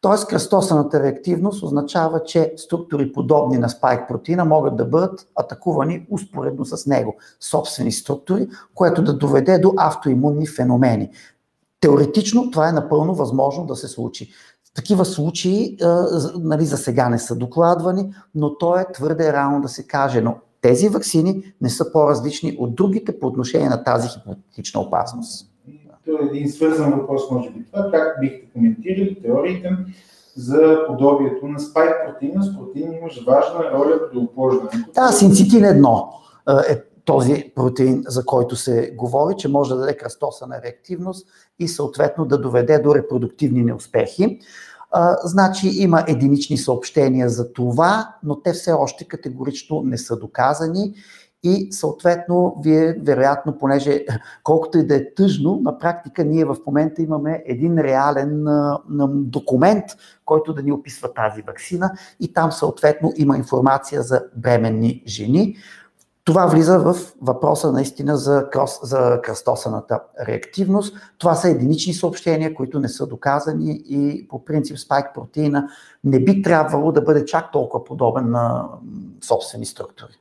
Тоест, кръстосаната реактивност означава, че структури подобни на спайк протеина могат да бъдат атакувани успоредно с него, собствени структури, което да доведе до автоимунни феномени. Теоретично това е напълно възможно да се случи. Такива случаи за сега не са докладвани, но то е твърде рано да се каже. Но тези ваксини не са по-различни от другите по отношение на тази хипотетична опасност. Това е един свързан въпрос, може би това. Как бихте коментирали теориите за подобието на спайк протеина? С протеин имаш важна роля при оплождането. Да, синцитин 1 е този протеин, за който се говори, че може да даде кръстосана реактивност и съответно да доведе до репродуктивни неуспехи. Значи има единични съобщения за това, но те все още категорично не са доказани и съответно вие вероятно, понеже колкото и да е тъжно, на практика ние в момента имаме един реален документ, който да ни описва тази ваксина и там съответно има информация за бременни жени. Това влиза в въпроса наистина за кръстосаната реактивност. Това са единични съобщения, които не са доказани и по принцип спайк протеина не би трябвало да бъде чак толкова подобен на собствени структури.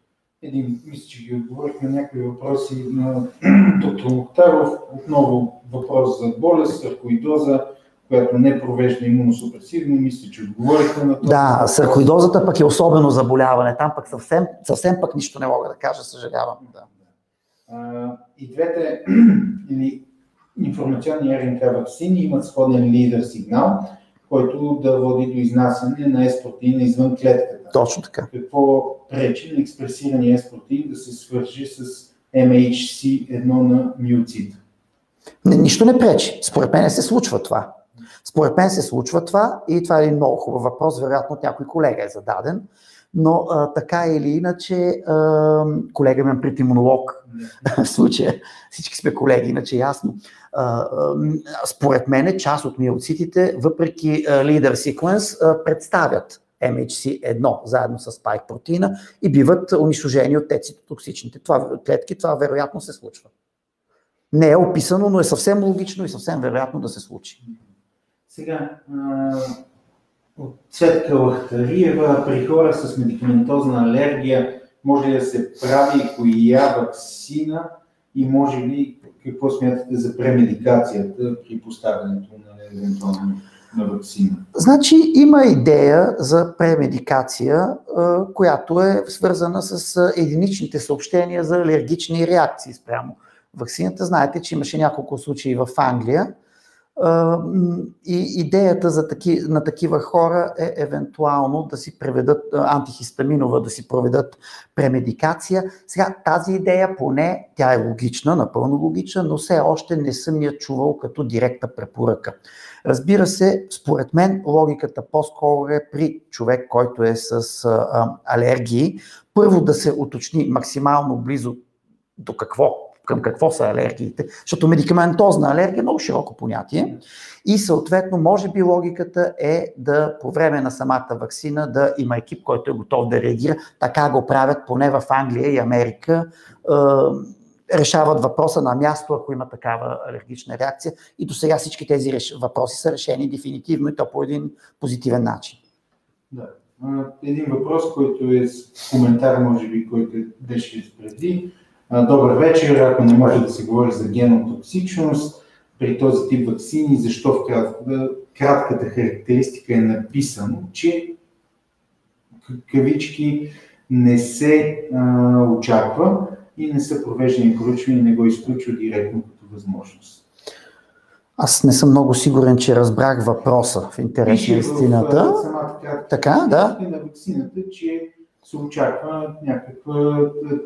Мисля, че ги отговорихме някои въпроси на доктор Мухтаров. Отново въпрос за болест, саркоидоза, която не провежда имуносупресивно. Мисля, че отговорихме на това. Да, саркоидозата пък е особено заболяване. Там пък съвсем пък нищо не мога да кажа, съжалявам. Да. И двете информационни РНК ваксини имат сходен лидер сигнал, който да води до изнасяне на S-протеина извън клетката. Точно така. Какво пречи на експресирания S-протеин да се свържи с MHC-1 на миоцита? Нищо не пречи. Според мен се случва това. И това е един много хубав въпрос, вероятно от някой колега е зададен, но така или иначе, колега ми е пред имунолог, в случая всички сме колеги, иначе ясно. Според мен част от миоцитите, въпреки лидер секвенс, представят MHC-1 заедно с спайк протеина и биват унищожени от цитотоксичните клетки. Това вероятно се случва. Не е описано, но е съвсем логично и съвсем вероятно да се случи. Сега, от Цветка Лахтариева, при хора с медикаментозна алергия, може ли да се прави коя ваксина и може ли какво смятате за премедикацията при поставянето на евентуално на ваксина? Значи има идея за премедикация, която е свързана с единичните съобщения за алергични реакции спрямо ваксината. Знаете, че имаше няколко случаи в Англия, И идеята на такива хора е евентуално да си преведат антихистаминова, да си проведат премедикация. Сега тази идея, поне тя е логична, напълно логична, но все още не съм я чувал като директна препоръка. Разбира се, според мен логиката по-скоро е при човек, който е с алергии, първо да се уточни максимално близо до към какво са алергиите, защото медикаментозна алергия е много широко понятие и съответно може би логиката е да по време на самата ваксина да има екип, който е готов да реагира. Така го правят поне в Англия и Америка. Решават въпроса на място, ако има такава алергична реакция и до сега всички тези въпроси са решени дефинитивно и то по един позитивен начин. Да. Един въпрос, който е с коментар, може би, който беше преди. Добър вечер, ако не може да се говори за генотоксичност при този тип ваксини, защо в кратката характеристика е написано, че кавички не се очаква и не са провеждани проучвания и не го изключва директно като възможност. Аз не съм много сигурен, че разбрах въпроса в интерес на истината. Така, да. На ваксината, че се очаква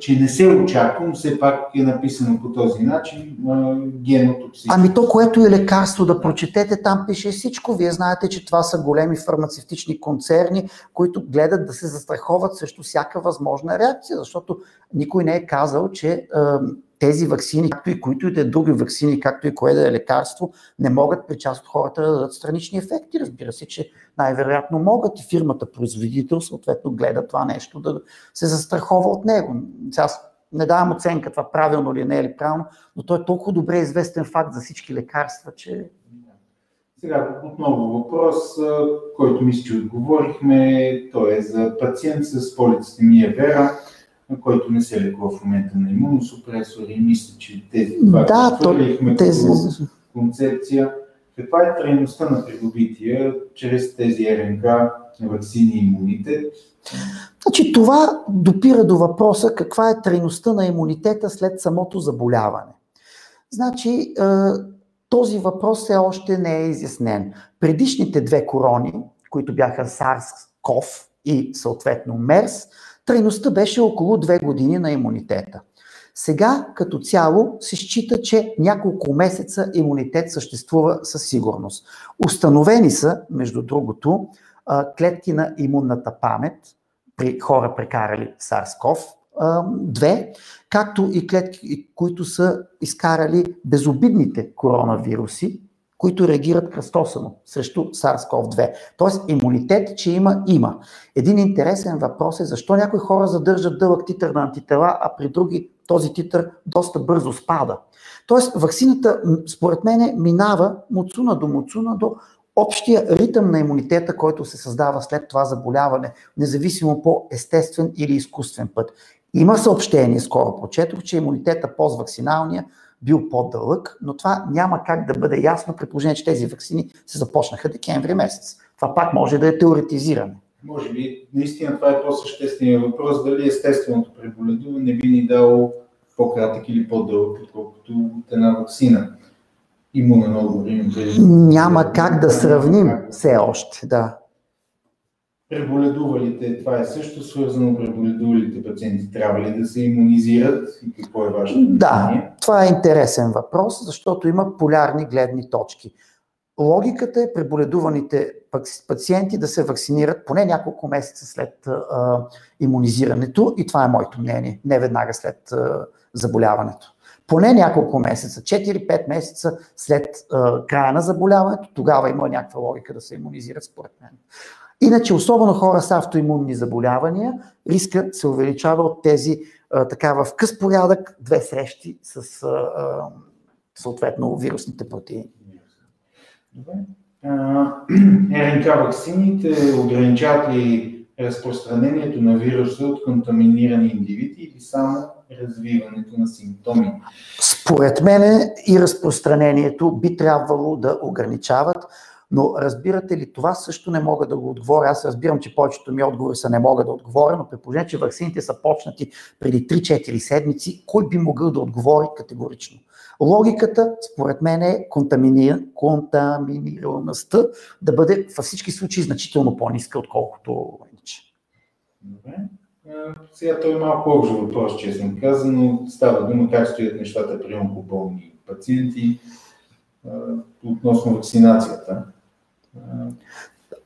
че не се очаква, но все пак е написано по този начин генотоксичност. Ами то, което е лекарство да прочетете, там пише всичко. Вие знаете, че това са големи фармацевтични концерни, които гледат да се застраховат срещу всяка възможна реакция, защото никой не е казал, че тези ваксини, както и които и да е други ваксини, както и кое да е лекарство, не могат при част от хората да дадат странични ефекти. Разбира се, че най-вероятно могат и фирмата производител съответно гледа това нещо да се застрахова от него. Аз не давам оценка това правилно ли не е ли правилно, но той е толкова добре известен факт за всички лекарства, че... Сега отново въпрос, който мисля, че отговорихме. Той е за пациент с полицистемия вера, който не се лекува в момента на имуносупресори. Мисля, че тези концепция. Каква е трайността на придобития чрез тези РНК ваксини и имунитет? Значи, това допира до въпроса каква е трайността на имунитета след самото заболяване. Значи, този въпрос все още не е изяснен. Предишните две корони, които бяха SARS-CoV и съответно MERS, трайността беше около 2 години на имунитета. Сега като цяло се счита, че няколко месеца имунитет съществува със сигурност. Установени са, между другото, клетки на имунната памет при хора прекарали SARS-CoV-2, както и клетки, които са изкарали безобидните коронавируси, които реагират кръстосано срещу SARS-CoV-2. Тоест имунитет, че има. Един интересен въпрос е защо някои хора задържат дълъг титър на антитела, а при други този титър доста бързо спада. Тоест ваксината, според мен, минава муцуна до общия ритъм на имунитета, който се създава след това заболяване, независимо по естествен или изкуствен път. Има съобщение, скоро прочетох, че имунитета постваксиналния бил по-дълъг, но това няма как да бъде ясно, при положение, че тези ваксини се започнаха декември месец. Това пак може да е теоретизиране. Може би, наистина това е по-същественият въпрос, дали естественото преболедуване би ни дало по-кратък или по-дълъг, отколкото от една ваксина. Имунен отговор. Няма как да сравним все още, да. Преболедувалите, това е също свързано, преболедувалите пациенти трябва ли да се имунизират и какво е вашето мнение? Да, това е интересен въпрос, защото има полярни гледни точки. Логиката е преболедуваните пациенти да се вакцинират поне няколко месеца след имунизирането и това е моето мнение, не веднага след заболяването. Поне няколко месеца, 4-5 месеца след края на заболяването, тогава има някаква логика да се имунизират според мен. Иначе, особено хора с автоимунни заболявания, рискът се увеличава от тези така в къс порядък 2 срещи с съответно вирусните протеини. Добре. РНК ваксините ограничават ли разпространението на вируса от контаминирани индивиди или само развиването на симптоми? Според мен и разпространението би трябвало да ограничават, но разбирате ли, това също не мога да го отговоря. Аз разбирам, че повечето ми отговори са не мога да отговоря, но при положение, че ваксините са почнати преди 3-4 седмици, кой би могъл да отговори категорично? Логиката, според мен, е контаминираността да бъде във всички случаи значително по-ниска, отколкото иначе. Добре. Сега той е малко общ въпрос, честно казано. Става дума как стоят нещата при онкоболни пациенти относно вакцинацията.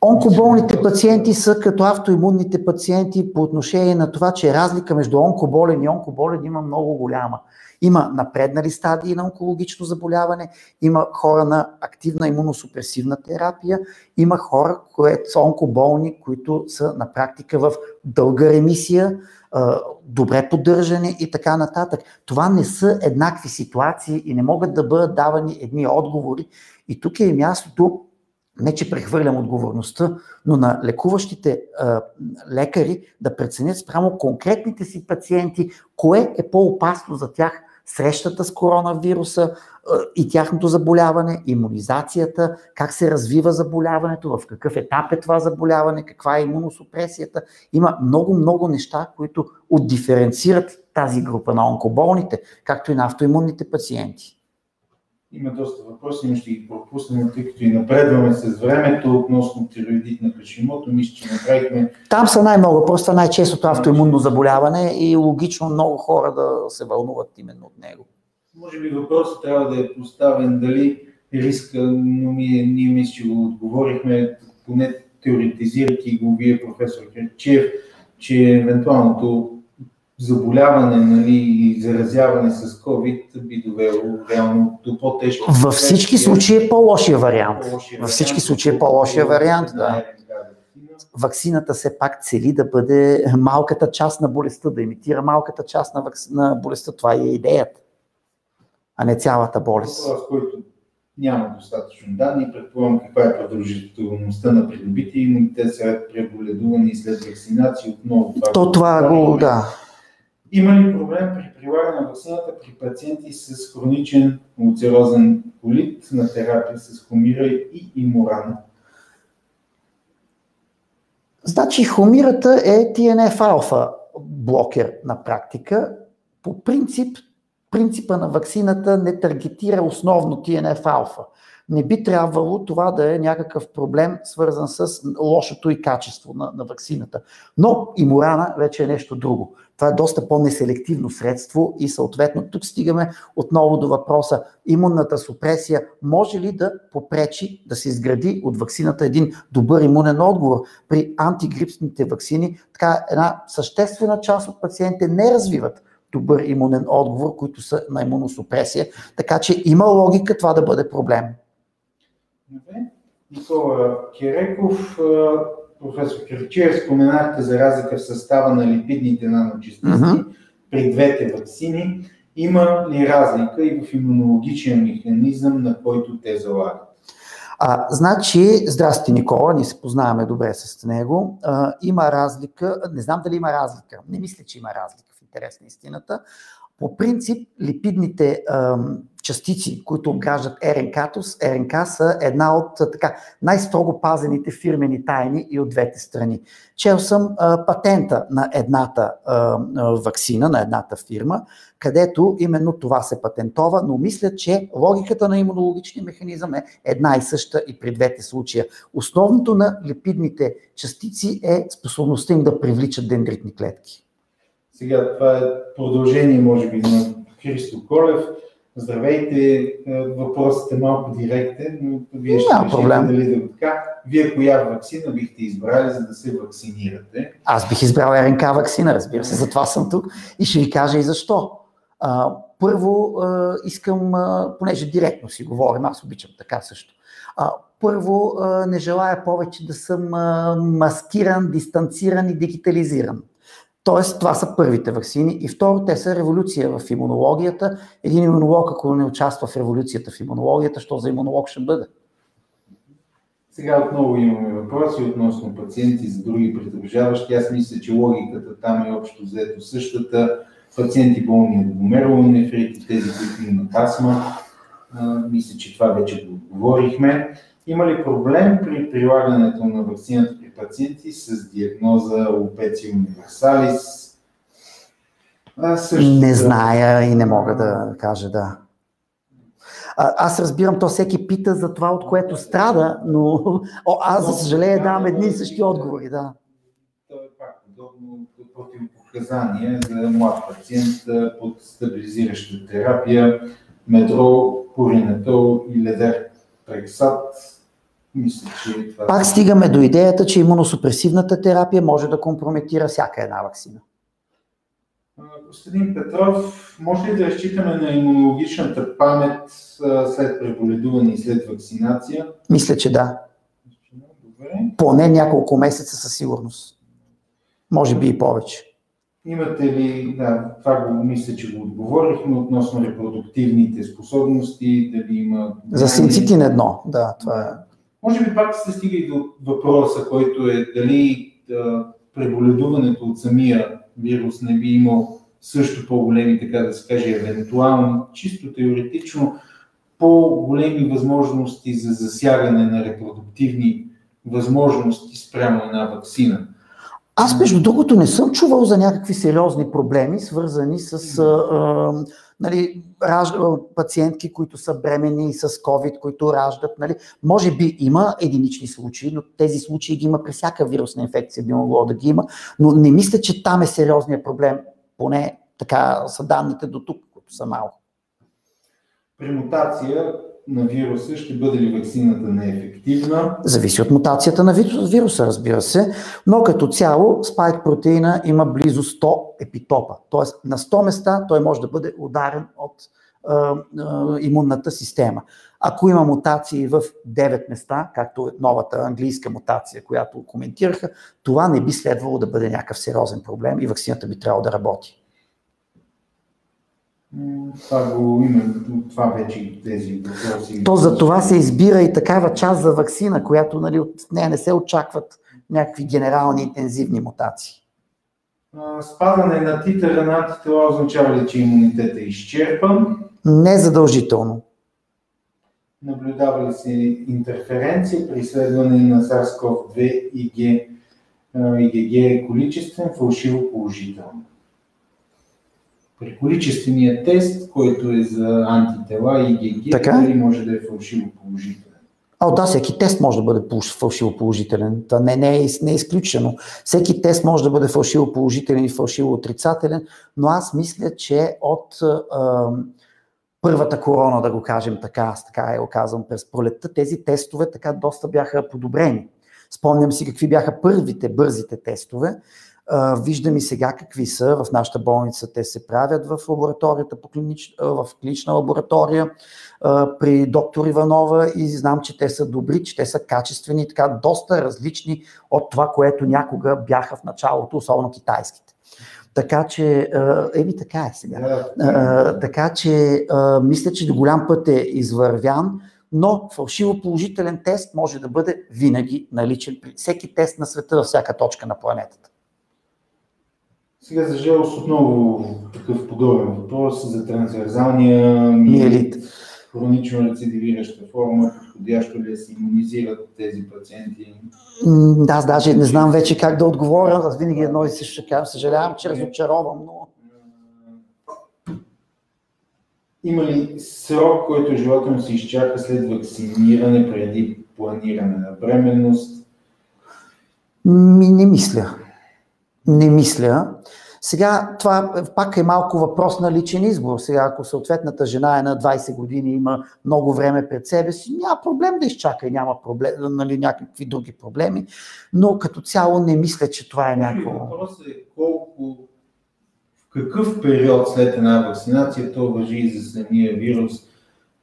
Онкоболните пациенти са като автоимунните пациенти по отношение на това, че разлика между онкоболен и онкоболен има много голяма. Има напреднали стадии на онкологично заболяване, има хора на активна имуносупресивна терапия, има хора, които са онкоболни, които са на практика в дълга ремисия, добре поддържани и така нататък. Това не са еднакви ситуации и не могат да бъдат давани едни отговори. И тук е мястото, не че прехвърлям отговорността, но на лекуващите лекари да преценят спрямо конкретните си пациенти, кое е по-опасно за тях, срещата с коронавируса и тяхното заболяване, имунизацията, как се развива заболяването, в какъв етап е това заболяване, каква е имуносупресията. Има много неща, които отдиференцират тази група на онкоболните, както и на автоимунните пациенти. Има доста въпроси, но ще ги пропуснем, тъй като и напредваме с времето относно тироидит на Хашимото. Мисля, че направихме... Там са най-много, просто най-честото автоимунно заболяване и логично много хора да се вълнуват именно от него. Може би въпросът трябва да е поставен дали риска, но ние мисля, че го отговорихме, поне теоретизирайки го вие, професор Кърчиев, че евентуалното заболяване, нали, и заразяване с COVID би довело реално до по-тежки. Във всички случаи е по-лошия вариант. Във всички случаи е по-лошия вариант, да. Ваксината все пак цели да бъде малката част на болестта, да имитира малката част на болестта. Това е идеята, а не цялата болест. В който няма достатъчно данни, предполагам каква е продължителността на придобития имунитет след преболедуване и след вакцинация отново. Да. Има ли проблем при прилагане на ваксината при пациенти с хроничен улцерозен колит на терапия с Хумира и Имуран? Значи Хумирата е TNF-алфа блокер на практика. По принципа на ваксината не таргетира основно TNF-алфа. Не би трябвало това да е някакъв проблем, свързан с лошото и качество на ваксината. Но Имурана вече е нещо друго. Това е доста по-неселективно средство и съответно тук стигаме отново до въпроса: имунната супресия може ли да попречи да се изгради от ваксината един добър имунен отговор? При антигрипсните ваксини така една съществена част от пациентите не развиват добър имунен отговор, които са на имуносупресия, така че има логика това да бъде проблем. Никола Киреков, професор Кирчиев, споменахте за разлика в състава на липидните наночастици при двете ваксини. Има ли разлика и в имунологичен механизъм, на който те залагат? Значи, здрасти Никола, ние се познаваме добре с него. Има разлика, не знам дали има разлика, не мисля, че има разлика в интерес на истината. По принцип, липидните частици, които обграждат РНК са една от най-строго пазените фирмени тайни и от двете страни. Чел съм патента на едната ваксина, на едната фирма, където именно това се патентова, но мисля, че логиката на имунологичния механизъм е една и съща и при двете случая. Основното на липидните частици е способността им да привличат дендритни клетки. Сега това е продължение, може би, на Христо Колев. Здравейте, въпросът е малко директен, но вие ще решите дали да го така. Вие коя ваксина бихте избрали, за да се вакцинирате? Аз бих избрал РНК ваксина, разбира се, затова съм тук и ще ви кажа и защо. Първо искам, понеже директно си говорим, аз обичам така също. Първо не желая повече да съм маскиран, дистанциран и дигитализиран. Тоест, това са първите ваксини. И второ, те са революция в имунологията. Един имунолог, ако не участва в революцията в имунологията, що за имунолог ще бъде? Сега отново имаме въпроси относно пациенти за други придружаващи. Аз мисля, че логиката там е общо взето същата. Пациенти болни от гломерулонефрит и тези, които имат астма. Мисля, че това вече го отговорихме. Има ли проблем при прилагането на ваксината при пациенти с диагноза Alopecia universalis? Не зная и не мога да кажа, да. Аз разбирам, то всеки пита за това, от което страда, но аз, за съжаление, давам едни и същи отговори. Да. Това е пак подобно противопоказание за млад пациент под стабилизираща терапия, медрол, пуринетол и левертрексат. Мисля, че това... Пак стигаме до идеята, че имуносупресивната терапия може да компрометира всяка една ваксина. Господин Петров, може ли да разчитаме на имунологичната памет след преболедуване и след вакцинация? Мисля, че да. Добре. Поне няколко месеца със сигурност. Може би и повече. Имате ли, това го мисля, че го отговорихме относно репродуктивните способности, дали има... За синцитин едно, да, това е. Може би пак се стига и до въпроса, който е дали преболедуването от самия вирус не би имал също по-големи, така да се каже, евентуално, чисто теоретично, по-големи възможности за засягане на репродуктивни възможности спрямо една ваксина. Аз, между другото, не съм чувал за някакви сериозни проблеми, свързани с пациентки, които са бременни с COVID, които раждат. Нали. Може би има единични случаи, но тези случаи ги има при всяка вирусна инфекция, би могло да ги има, но не мисля, че там е сериозният проблем, поне така са данните до тук, които са малко. При мутация на вируса ще бъде ли ваксината неефективна? Зависи от мутацията на вируса, разбира се, но като цяло спайк протеина има близо 100 епитопа, т.е. на 100 места той може да бъде ударен от имунната система. Ако има мутации в 9 места, както новата английска мутация, която коментираха, това не би следвало да бъде някакъв сериозен проблем и ваксината би трябвало да работи. Това го има, това вече тези въпроси. То за това се избира и такава част за ваксина, която нали, от нея не се очакват някакви генерални интензивни мутации. Спадане на титъра на антитела означава ли, че имунитетът е изчерпан? Не задължително. Наблюдава ли се интерференция при изследване на SARS-CoV-2 и IgG е количествен, фалшиво положително? При количествения тест, който е за антитела и IgG, дали може да е фалшиво положителен? Да, всеки тест може да бъде фалшиво положителен. Това не е изключено. Всеки тест може да бъде фалшиво положителен и фалшиво отрицателен, но аз мисля, че от първата корона, да го кажем така, аз така го казвам през пролетта, тези тестове така доста бяха подобрени. Спомням си какви бяха първите бързите тестове. Виждам и сега какви са в нашата болница. Те се правят в лабораторията, в клинична лаборатория при доктор Иванова и знам, че те са добри, че те са качествени, така доста различни от това, което някога бяха в началото, особено китайските. Така че, така е сега. Така че, мисля, че до голям път е извървян, но фалшиво положителен тест може да бъде винаги наличен при всеки тест на света, във всяка точка на планетата. Сега за жалост отново такъв подобен въпрос за трансверзалния миелит, хронично рецидивираща форма, подходящо ли се имунизират тези пациенти? Аз даже не знам вече как да отговоря, аз винаги едно и също ще кажа, съжалявам, че разочаровам, но... Има ли срок, който желателно се изчака след вакциниране преди планиране на бременност? Не мисля. Не мисля. Сега това пак е малко въпрос на личен избор. Сега ако съответната жена е на 20 години, има много време пред себе си, няма проблем да изчака и няма проблем, нали, някакви други проблеми, но като цяло не мисля, че това е някакво... Въпросът е в какъв период след една вакцинация, то важи и за самия вирус,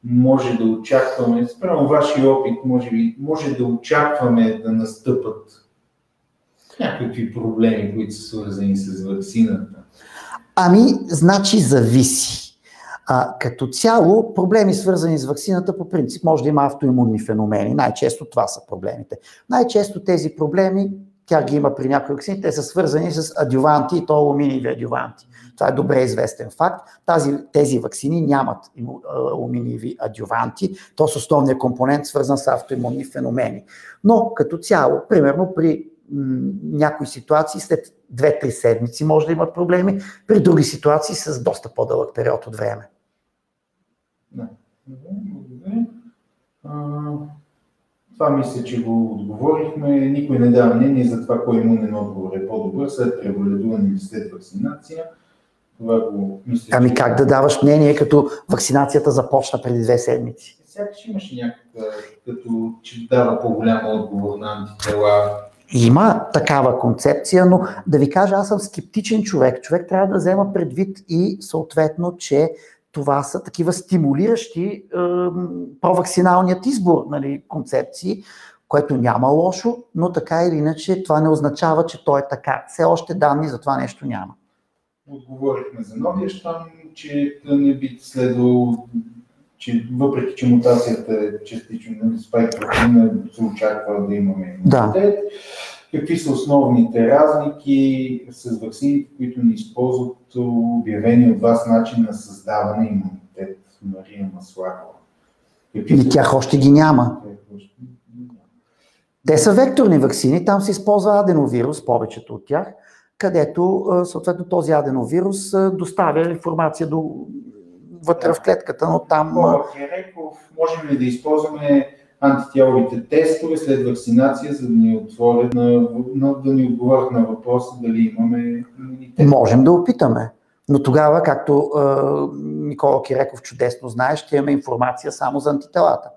може да очакваме, спрямо вашия опит, може да очакваме да настъпат някакви проблеми, които са свързани с ваксината? Значи зависи. Като цяло, проблеми свързани с ваксината по принцип може да има автоимунни феномени. Най-често това са проблемите. Най-често тези проблеми, тя ги има при някои ваксини, те са свързани с адюванти и то алуминиеви адюванти. Това е добре известен факт. Тези ваксини нямат алуминиеви адюванти, то с основния компонент свързан с автоимунни феномени. Но като цяло, примерно при някои ситуации след 2-3 седмици може да имат проблеми, при други ситуации с доста по-дълъг период от време. Да. Това мисля, че го отговорихме. Никой не дава мнение за това, кой имунен отговор е по-добър след преболедуване или след вакцинация. Това го мисля. Ами как да даваш мнение, като вакцинацията започна преди 2 седмици? Сякаш имаше някаква, като че дава по-голям отговор на антитела. Има такава концепция, но да ви кажа, аз съм скептичен човек. Човек трябва да взема предвид и съответно, че това са такива стимулиращи провакциналният избор, нали, концепции, което няма лошо, но така или иначе това не означава, че то е така. Все още данни за това нещо няма. Отговорихме за новия щам, че не би следвало, че въпреки че мутацията е частично спайк протеина, се очаква да имаме имунитет. Да. Какви са основните разлики с ваксините, които не използват обявени от вас начин на създаване имунитет? Мария Маслакова. И тях още ги няма. Те са векторни ваксини, там се използва аденовирус, повечето от тях, където съответно този аденовирус доставя информация вътре в клетката, но там... Киреков, можем ли да използваме антитяловите тестове след вакцинация, за да ни отговорят на въпроса дали имаме имунитет? Можем да опитаме, но тогава, както Никола Киреков чудесно знае, ще имаме информация само за антителата.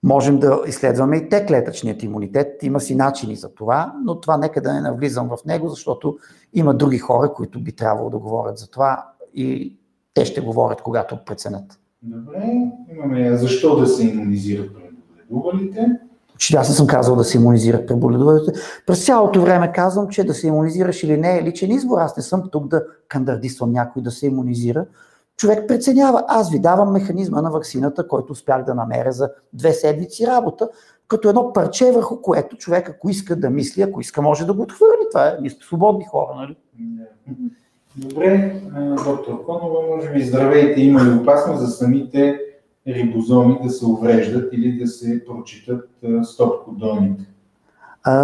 Можем да изследваме и клетъчният имунитет, има си начини за това, но това нека да не навлизам в него, защото има други хора, които би трябвало да говорят за това и те ще говорят, когато преценят. Добре, имаме защо да се имунизират преболедувалите. Аз не съм казал да се имунизират преболедувалите. През цялото време казвам, че да се имунизираш или не е личен избор. Аз не съм тук да кандардисвам някой да се имунизира. Човек преценява. Аз ви давам механизма на ваксината, който успях да намеря за 2 седмици работа, като едно парче, върху което човек, ако иска да мисли, ако иска, може да го отхвърли. Това е, ние сте свободни хора, нали? Добре, доктор Конова, може би здравейте, има ли опасност за самите рибозоми да се увреждат или да се прочитат стоп-кодоните?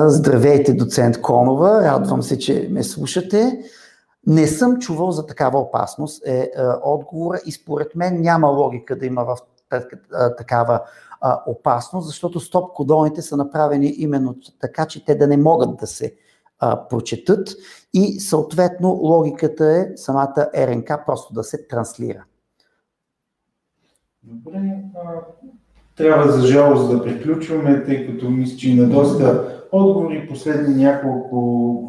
Здравейте, доцент Конова, радвам се, че ме слушате. Не съм чувал за такава опасност, е отговора и според мен няма логика да има в такава опасност, защото стоп-кодоните са направени именно така, че те да не могат да се прочетат и съответно логиката е самата РНК просто да се транслира. Добре, трябва за жалост да приключваме, тъй като мисля, че на доста отговори. Последни няколко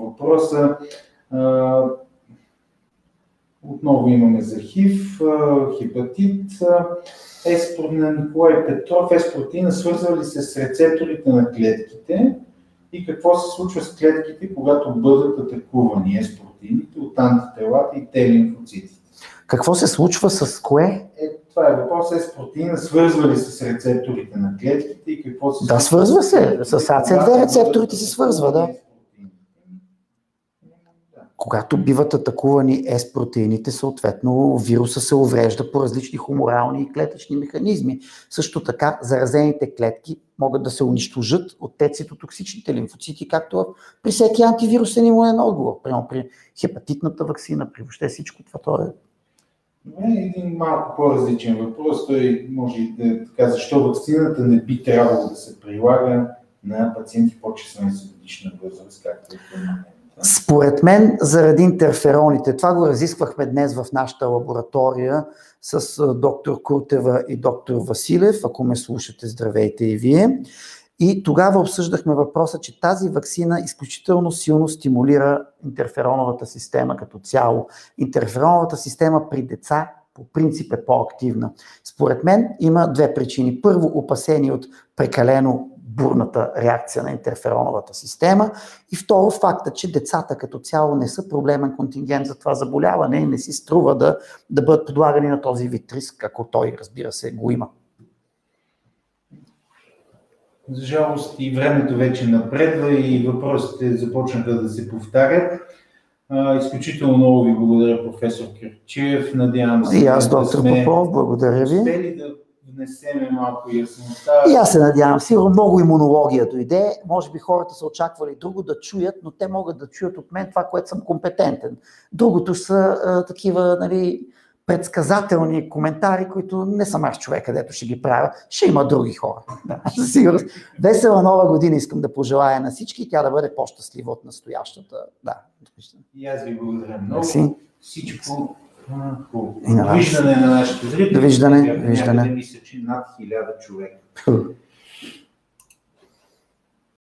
въпроса. Отново имаме за ХИВ, хепатит. На Николай Петров, S-протеина свързва ли се с рецепторите на клетките и какво се случва с клетките, когато бъдат атакувани S-протеините от антителата и Т-лимфоцитите? Какво се случва с кое? Това е въпрос. S-протеина свързва ли се с рецепторите на клетките и какво се случва? Да, свързва се. С AC2 рецепторите се свързва, да. Когато биват атакувани S-протеините, съответно вируса се уврежда по различни хуморални и клетъчни механизми. Също така заразените клетки могат да се унищожат от Т-цитотоксичните лимфоцити, както при всеки антивирусен имунен отговор. Примерно при хепатитната ваксина, при въобще всичко това. Един малко по-различен въпрос. Той може да така, защо ваксината не би трябвало да се прилага на пациенти под 16 годишна възраст, както е в момента? Според мен, заради интерфероните. Това го разисквахме днес в нашата лаборатория с доктор Куртева и доктор Василев. Ако ме слушате, здравейте и вие. И тогава обсъждахме въпроса, че тази ваксина изключително силно стимулира интерфероновата система като цяло. Интерфероновата система при деца по принцип е по-активна. Според мен има 2 причини. Първо, опасение от прекалено бурната реакция на интерфероновата система и второ, факта, че децата като цяло не са проблемен контингент за това заболяване и не си струва да бъдат подлагани на този вид риск, ако той, разбира се, го има. За жалост и времето вече напредва и въпросите започнаха да се повтарят. Изключително много ви благодаря, професор Кирчев. Надявам се, и аз, доктор Попов, благодаря ви. Успели да внесеме малко яснота. И аз се надявам. Сигурно много имунология дойде. Може би хората са очаквали друго да чуят, но те могат да чуят от мен това, което съм компетентен. Другото са такива, нали, предсказателни коментари, които не съм аз човек, където ще ги правя. Ще има други хора. Сигурно. Весела нова година искам да пожелая на всички и тя да бъде по-щастлива от настоящата. Да. И аз ви благодаря много. Всичко Довиждане на нашите зрители. Довиждане. Мисля, че над 1000 човека.